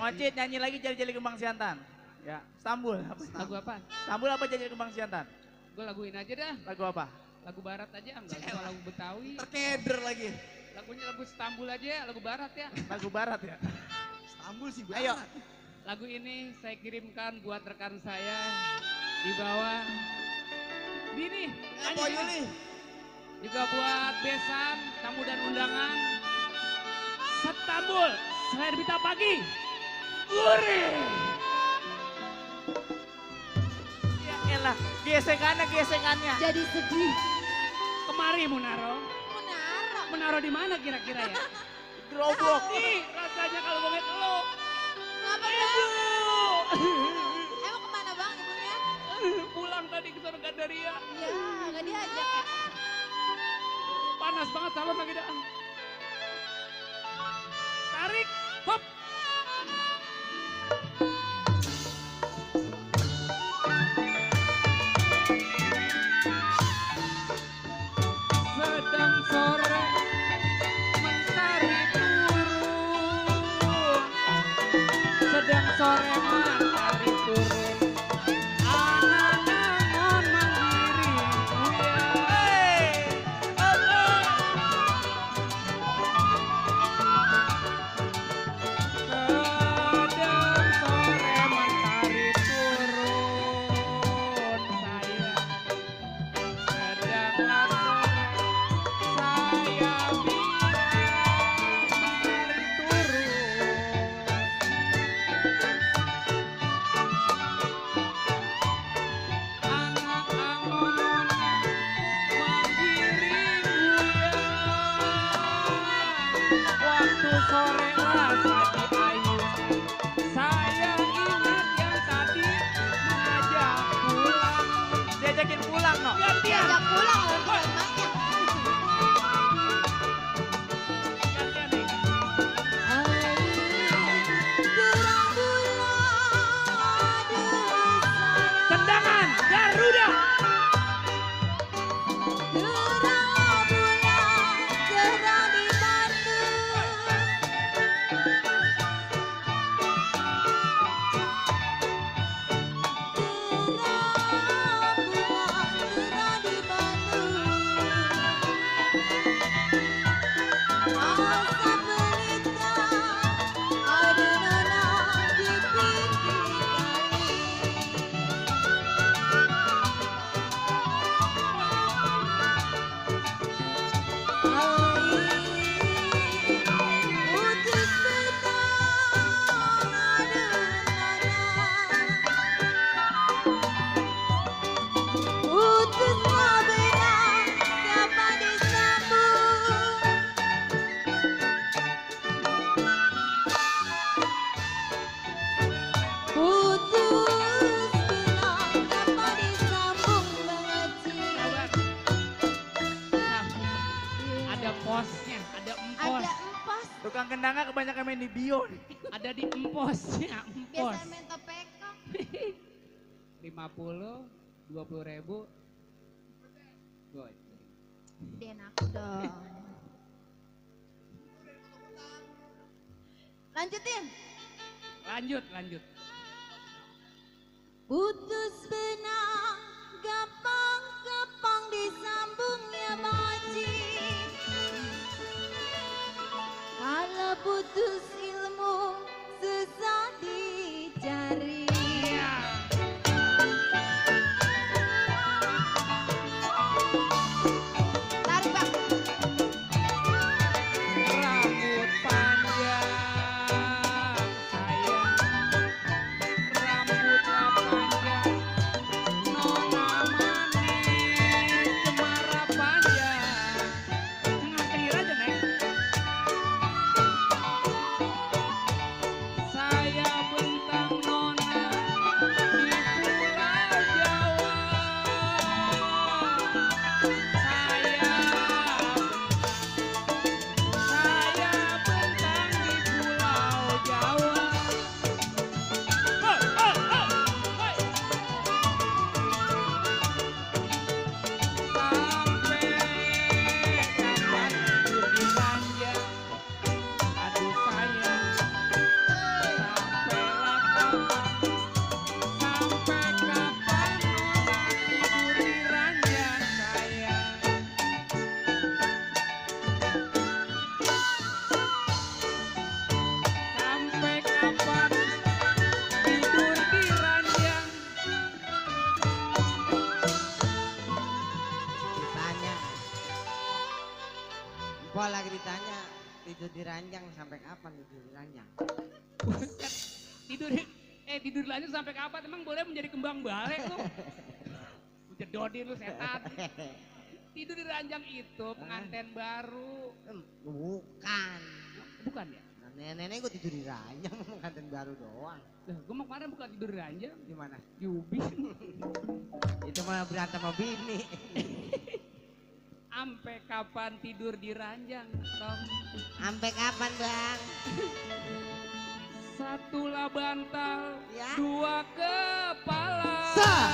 Ngocit nyanyi lagi Jali-Jali Kembang Siantan. Ya, Stambul. Lagu apa? Stambul apa Jali-Jali Kembang Siantan? Gue laguin aja dah. Lagu apa? Lagu barat aja, enggak usah lagu Betawi. Terkeder lagi. Lagunya lagu Istanbul aja, lagu barat ya. Lagu barat ya. Istanbul sih Ayo. Lagu ini saya kirimkan buat rekan saya di bawah. Bini, Apa Yuli? juga buat besan, tamu dan undangan. Istanbul, Serbita pagi. Gurih. Ya elah, gesekannya. Jadi sedih. Kemari Munaro. Menara. Menaro di mana kira-kira ya? Gerobok. Nih, rasanya kalau gue ngeliat lo. Ngapa Ibu. Emang kemana bang ibunya? Pulang tadi ke sana Gandaria. Ya gak diajak ya. Panas banget salon lagi dah. Tarik, hop. Sedang sore mentari turun. Sedang sore mentari turun. Anak nangon mandiri. Sedang sore mentari turun. Saya sedang sore saya bilang mentari turun. Anak angon menggiring hujan. Waktu sore rasa diayun. Saya ingat yang tadi mengajak pulang. Diajakin pulang no. Gantian, Diajak pulang orang tua banyak. gantian nih. Terang bulan desa. Tendangan Garuda. Terang bulan terang di Bandung. Terang bulan terang di Bandung. Asa pelita ada nona di pinggir kali. Putus petang ada nona. Putus benang dapat disambung. Putus benang dapat disambung mengecil. Sabar. Nah, ada posnya, ada empos. Ada empas, Tukang kendanga kebanyakan main di bio nih. Ada di emposnya, empos. biasa main topekong. 50, 20.000. Boy. Den aku dong. Lanjutin. Lanjut. Putus benang gampang-gampang disambungnya baji. Kalau putus ilmu susah dicari. Tarik bang. Rambut panjang sayang. Rambutlah panjang. Nona manis cemara panjang. Ngalir aja, Neng. Tidur di ranjang sampai kapan tidur di ranjang? Tidur lanjut sampai kapan? Emang boleh menjadi kembang balek lu? Jedodin lu setan. Tidur di ranjang itu pengantin baru. Bukan. Bukan ya? Nah, nenek gue tidur di ranjang, pengantin baru doang. Lah, gue mau kemarin bukan tidur di ranjang. Di mana? Di ubin. Itu malah berantem sama bini. Ampe kapan tidur di ranjang, Tom? Sampai kapan bang? Satulah bantal, Ya. dua kepala. Sah.